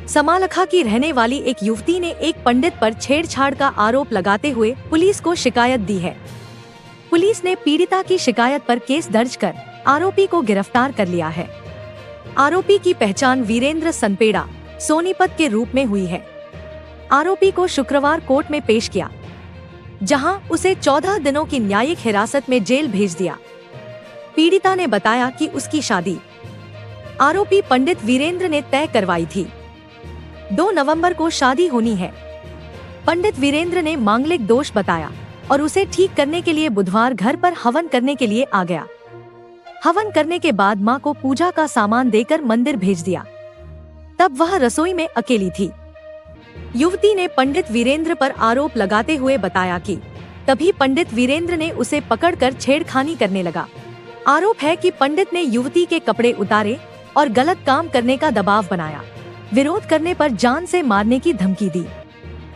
समालखा की रहने वाली एक युवती ने एक पंडित पर छेड़छाड़ का आरोप लगाते हुए पुलिस को शिकायत दी है। पुलिस ने पीड़िता की शिकायत पर केस दर्ज कर आरोपी को गिरफ्तार कर लिया है। आरोपी की पहचान वीरेंद्र सनपेड़ा सोनीपत के रूप में हुई है। आरोपी को शुक्रवार कोर्ट में पेश किया, जहां उसे 14 दिनों की न्यायिक हिरासत में जेल भेज दिया। पीड़िता ने बताया कि उसकी शादी आरोपी पंडित वीरेंद्र ने तय करवाई थी। 2 नवंबर को शादी होनी है। पंडित वीरेंद्र ने मांगलिक दोष बताया और उसे ठीक करने के लिए बुधवार घर पर हवन करने के लिए आ गया। हवन करने के बाद मां को पूजा का सामान देकर मंदिर भेज दिया। तब वह रसोई में अकेली थी। युवती ने पंडित वीरेंद्र पर आरोप लगाते हुए बताया कि तभी पंडित वीरेंद्र ने उसे पकड़कर छेड़खानी करने लगा। आरोप है कि पंडित ने युवती के कपड़े उतारे और गलत काम करने का दबाव बनाया। विरोध करने पर जान से मारने की धमकी दी।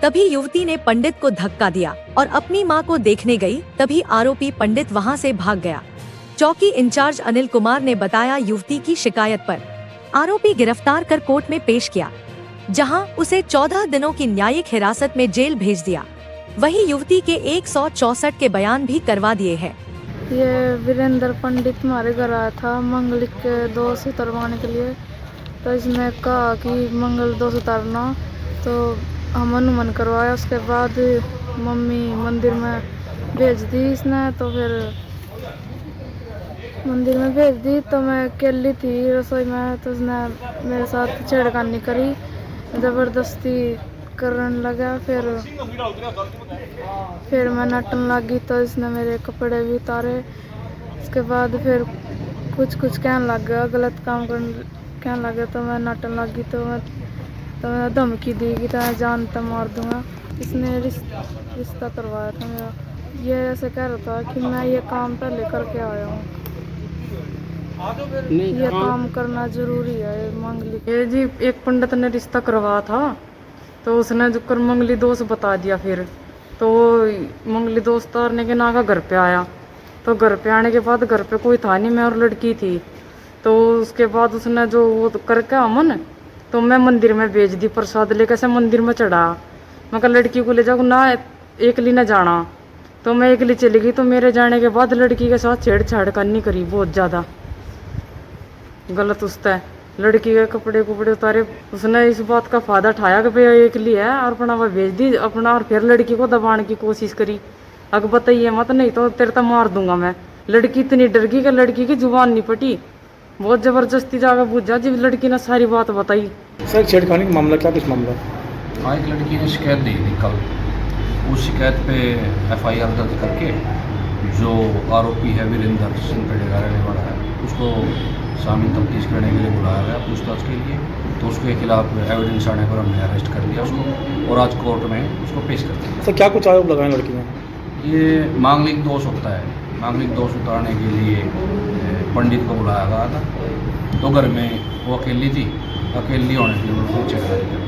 तभी युवती ने पंडित को धक्का दिया और अपनी मां को देखने गई। तभी आरोपी पंडित वहां से भाग गया। चौकी इंचार्ज अनिल कुमार ने बताया, युवती की शिकायत पर आरोपी गिरफ्तार कर कोर्ट में पेश किया, जहां उसे 14 दिनों की न्यायिक हिरासत में जेल भेज दिया। वहीं युवती के 164 के बयान भी करवा दिए हैं। ये वीरेंद्र पंडित हमारे घर आया था मंगलिक के दोष उतरवाने के लिए। तो इसने कहा कि मंगल दोष उतारना, तो हम अनुमन करवाया। उसके बाद मम्मी मंदिर में भेज दी इसने। तो फिर मंदिर में भेज दी तो मैं अकेली थी रसोई में। तो उसने मेरे साथ छेड़खानी करी, ज़बरदस्ती करने लगा। फिर मैं नटन लगी तो इसने मेरे कपड़े भी उतारे। उसके बाद फिर कुछ कहने लग गया, गलत काम कहने लगा। तो मैं नटन लगी तो मैं धमकी दी कि मैं जान तक मार दूंगा। इसने रिश्ता करवाया था मेरा। ये ऐसे कह रहा था कि मैं ये काम पहले करके आया हूँ, ये काम करना जरूरी है। मंगली ये जी एक पंडित ने रिश्ता करवाया था, तो उसने जो कर मंगली दोष बता दिया। फिर तो मंगली दोष उतारने के नाका घर पे आया। तो घर पे आने के बाद घर पे कोई था नहीं, मैं और लड़की थी। तो उसके बाद उसने जो वो करके अमन, तो मैं मंदिर में भेज दी। प्रसाद लेकर से मंदिर में चढ़ा। मैं कहा लड़की को ले जाओ ना, एकली न जाना। तो मैं एकली चली गई। तो मेरे जाने के बाद लड़की के साथ छेड़छाड़ करनी करी, बहुत ज़्यादा गलत उसका। लड़की के कपड़े उतारे। उसने इस बात का फायदा उठाया कि भाई एकली है और अपना वह भेज दी अपना। और फिर लड़की को दबाने की कोशिश करी। अगर बताइए मत, नहीं तो तेरे तो मार दूंगा मैं। लड़की इतनी डर गई कि लड़की की जुबान नहीं पटी। बहुत जबरदस्ती जाकर पूछा जब लड़की ने सारी बात बताई। सर छेड़खानी का मामला क्या, किस मामला? हाँ, एक लड़की ने शिकायत दी थी कल। उस शिकायत पे FIR दर्ज करके जो आरोपी है वीरेंद्र सनपेड़ा का रहने वाला है, उसको शामिल तफ्तीश करने के लिए बुलाया गया पूछताछ के लिए। तो उसके खिलाफ एविडेंस आने पर हमने अरेस्ट कर लिया उसको और आज कोर्ट में उसको पेश कर दिया। सर क्या कुछ आरोप लगाए लड़की ने? ये मांगलिक दोष होता है। मांगलिक दोष उतारने के लिए पंडित को बुलाया गया था। तो घर में वो अकेली थी, अकेली होने के लिए उसको छेड़खानी